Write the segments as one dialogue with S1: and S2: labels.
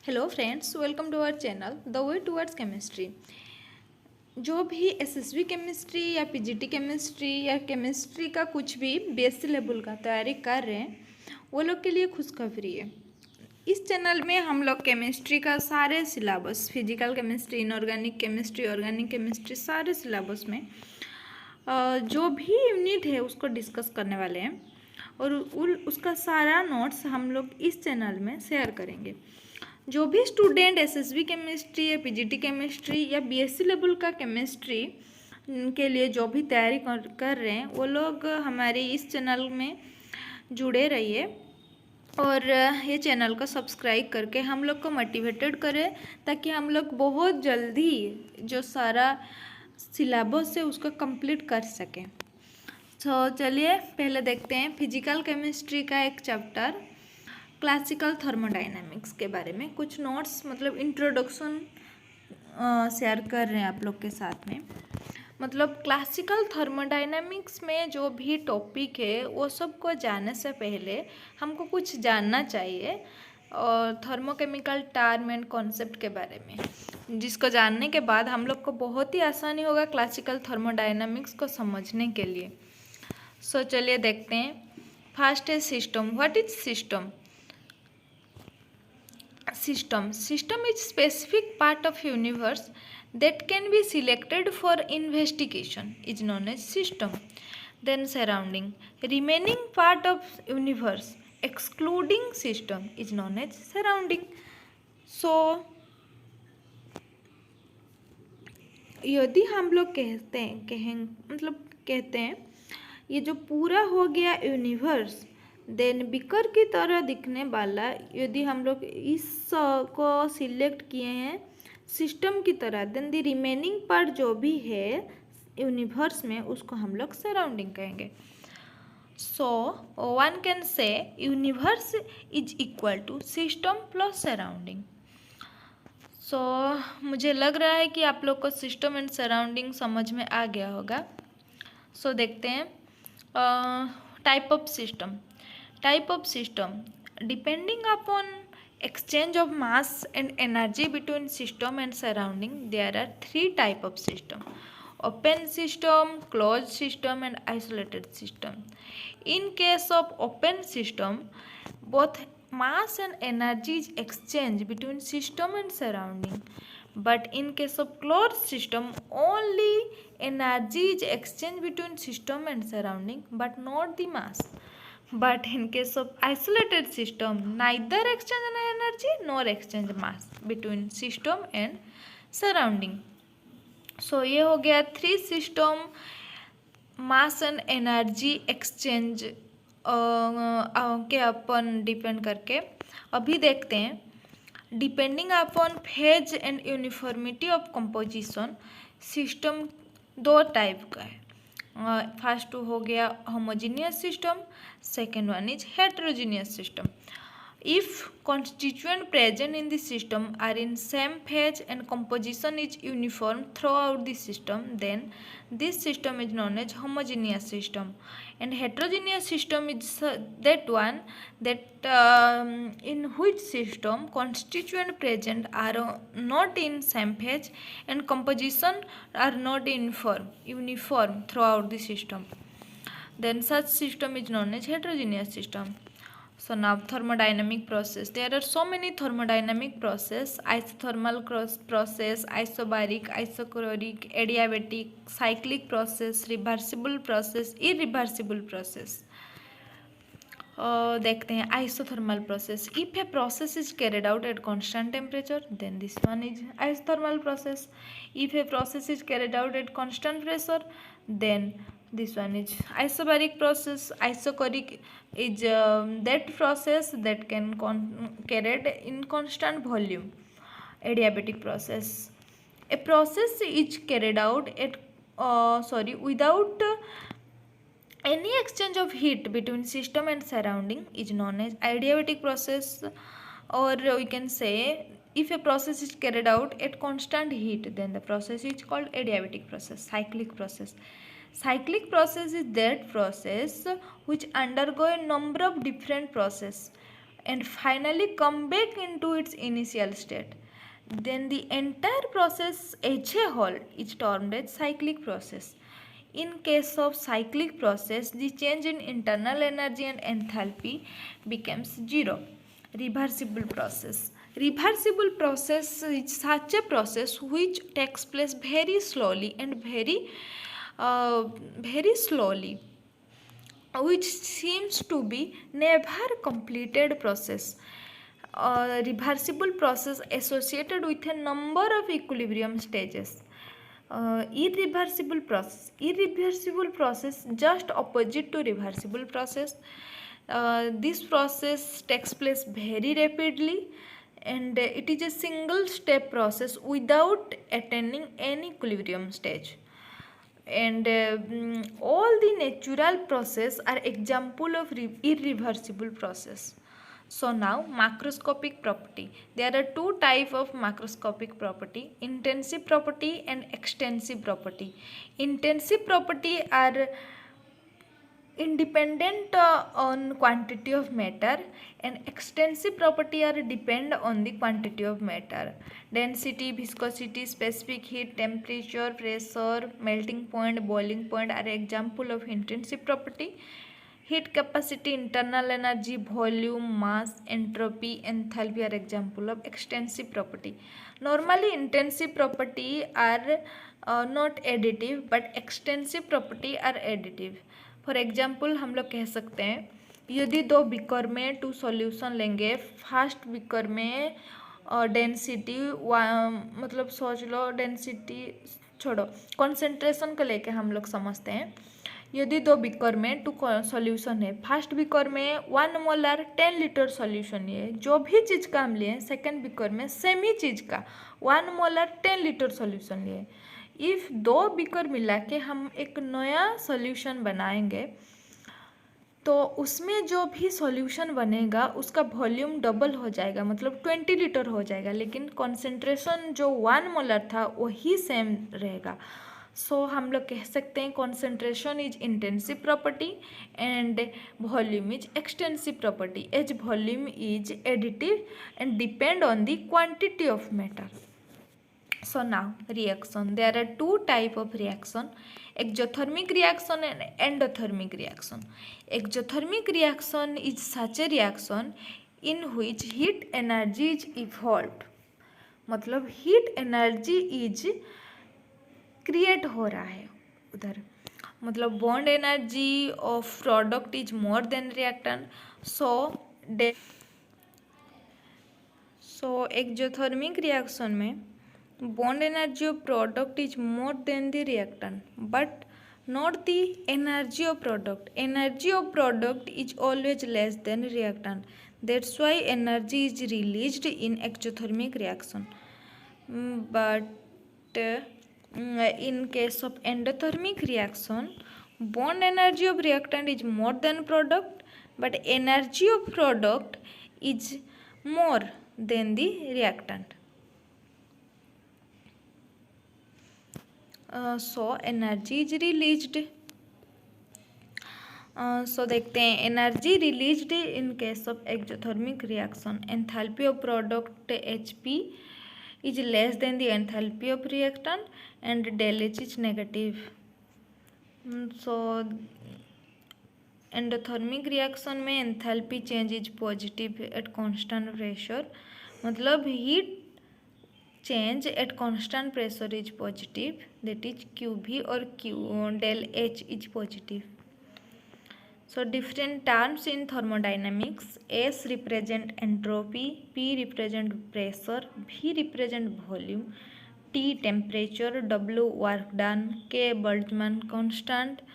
S1: Hello friends, welcome to our channel the way towards chemistry. जो भी SSB chemistry या PGT chemistry या chemistry का कुछ भी बीएससी लेवल का तैयारी कर रहे हैं वो लोग के लिए खुशखबरी है। इस चैनल में हम लोग केमिस्ट्री का सारे syllabus, physical chemistry, inorganic chemistry, organic chemistry, सारे सिलेबस में जो भी यूनिट है उसको डिस्कस करने वाले हैं और उसका सारा नोट्स हम लोग इस चैनल में शेयर करेंगे। जो भी स्टूडेंट एसएसबी केमिस्ट्री या पीजीटी केमिस्ट्री या बीएससी लेवल का केमिस्ट्री के लिए जो भी तैयारी कर रहे हैं वो लोग हमारे इस चैनल में जुड़े रहिए और ये चैनल को सब्सक्राइब करके हम लोग को मोटिवेटेड करें ताकि हम लोग बहुत जल्दी जो सारा सिलेबस है उसको कंप्लीट कर सकें। तो चलिए पहले देखते हैं फिजिकल केमिस्ट्री का एक चैप्टर क्लासिकल थर्मोडाइनमिक्स के बारे में कुछ नोट्स, मतलब इंट्रोडक्शन शेयर कर रहे हैं आप लोग के साथ में। मतलब क्लासिकल थर्मोडाइनमिक्स में जो भी टॉपिक है वो सबको जानने से पहले हमको कुछ जानना चाहिए और थर्मोकेमिकल टर्म एंड कॉन्सेप्ट के बारे में, जिसको जानने के बाद हम लोग को बहुत ही आसानी होगा क्लासिकल थर्मोडाइनमिक्स को समझने के लिए। सो चलिए देखते हैं। फर्स्ट है system. What is system? System is specific part of universe that can be selected for investigation is known as system. Then surrounding, remaining part of universe excluding system is known as surrounding. So यदि हम लोग कहते हैं ये जो पूरा हो गया यूनिवर्स, देन बिकर की तरह दिखने वाला, यदि हम लोग इस को सिलेक्ट किए हैं सिस्टम की तरह, देन द रिमेनिंग पार्ट जो भी है यूनिवर्स में उसको हम लोग सराउंडिंग कहेंगे। So one can say universe is equal to system plus surrounding. So मुझे लग रहा है कि आप लोग को सिस्टम एंड सराउंडिंग समझ में आ गया होगा। सो देखते हैं type of system. Type of system, depending upon exchange of mass and energy between system and surrounding, there are three type of system: open system, closed system and isolated system. In case of open system, both mass and energy is exchanged between system and surrounding, but in case of closed system, only energy is exchanged between system and surrounding but not the mass. But in case of isolated system, neither exchange energy nor exchange mass between system and surrounding. So ये हो गया three system mass and energy exchange के अपन depend करके। अभी देखते हैं depending upon phase and uniformity of composition, system दो type का है। फर्स्ट हो गया homogeneous system, second one is heterogeneous system. If constituent present in the system are in same phase and composition is uniform throughout the system, then this system is known as homogeneous system. And heterogeneous system is that one that in which system constituent present are not in same phase and composition are not uniform throughout the system. Then such system is known as heterogeneous system. So now thermodynamic process. There are so many thermodynamic process: isothermal process, isobaric, isochloric, adiabatic, cyclic process, reversible process, irreversible process. देखते हैं isothermal process. If a process is carried out at constant temperature, then this one is isothermal process. If a process is carried out at constant pressure, then this one is isobaric process. Isochoric is that process that can carried in constant volume. Adiabatic process. A process is carried out at without any exchange of heat between system and surrounding is known as adiabatic process. Or we can say if a process is carried out at constant heat, then the process is called adiabatic process. Cyclic process. Cyclic process is that process which undergo a number of different process and finally come back into its initial state. Then the entire process as a whole is termed as cyclic process. In case of cyclic process, the change in internal energy and enthalpy becomes zero. Reversible process. Reversible process is such a process which takes place very slowly and very slowly, which seems to be never completed process. Reversible process associated with a number of equilibrium stages. Irreversible process just opposite to reversible process. This process takes place very rapidly, and it is a single step process without attaining any equilibrium stage. And all the natural process are example of irreversible process. So now macroscopic property. There are two type of macroscopic property: intensive property and extensive property. Intensive property are independent on quantity of matter, and extensive property are depend on the quantity of matter. Density, viscosity, specific heat, temperature, pressure, melting point, boiling point are example of intensive property. Heat capacity, internal energy, volume, mass, entropy, enthalpy are example of extensive property. Normally intensive property are not additive, but extensive property are additive. For example हम लोग कह सकते हैं, यदि दो beaker में to solution लेंगे, first beaker में डेंसिटी मतलब सोच लो, डेंसिटी छोड़ो, कॉन्सेंट्रेशन को लेके हम लोग समझते हैं। यदि दो बीकर में टू सॉल्यूशन है, फर्स्ट बीकर में 1 मोलर 10 लीटर सॉल्यूशन है, जो भी चीज़ का हम लिए, सेकेंड बीकर में सेम ही चीज़ का 1 मोलर 10 लीटर सॉल्यूशन लिए। इफ़ दो बीकर मिला के हम एक नया सॉल्यूशन बनाएंगे, तो उसमें जो भी सॉल्यूशन बनेगा उसका वॉल्यूम डबल हो जाएगा, मतलब 20 लीटर हो जाएगा, लेकिन कॉन्सेंट्रेशन जो 1 मोलर था वही सेम रहेगा। सो हम लोग कह सकते हैं concentration is intensive property and volume is extensive property, as volume is additive and depend on the quantity of matter. So now reaction. There are two type of reaction: exothermic reaction and endothermic reaction. Exothermic reaction is such a reaction in which heat energy is evolved. मतलब heat energy is create हो रहा है उधर, मतलब bond energy of product is more than reactant. So exothermic reaction में bond energy of product is more than the reactant, but not the energy of product. Energy of product is always less than reactant. That's why energy is released in exothermic reaction. But in case of endothermic reaction, bond energy of reactant is more than product, but energy of product is more than the reactant. So energy is released. So देखते हैं energy released in case of exothermic reaction. Enthalpy of product HP is less than the enthalpy of reactant and del H is negative. So endothermic reaction में enthalpy change is positive at constant pressure, मतलब heat change at constant pressure is positive, that is QV or del H is positive. So different terms in thermodynamics: S represent entropy, P represent pressure, V represent volume, T temperature, W work done, K Boltzmann constant,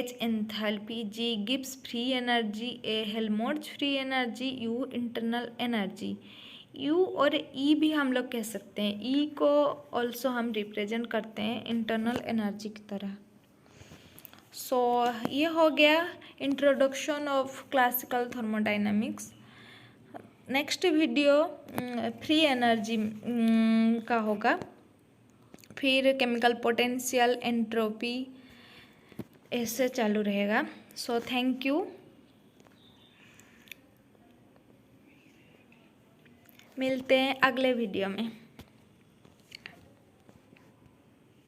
S1: H enthalpy, G Gibbs free energy, A Helmholtz free energy, U internal energy. U और E भी हम लोग कह सकते हैं. E को also हम represent करते हैं इंटरनल एनर्जी की तरह. सो ये हो गया introduction of classical thermodynamics. Next video free energy का होगा, फिर केमिकल पोटेंशियल, एंट्रोपी, ऐसे चालू रहेगा. So thank you. मिलते हैं अगले वीडियो में।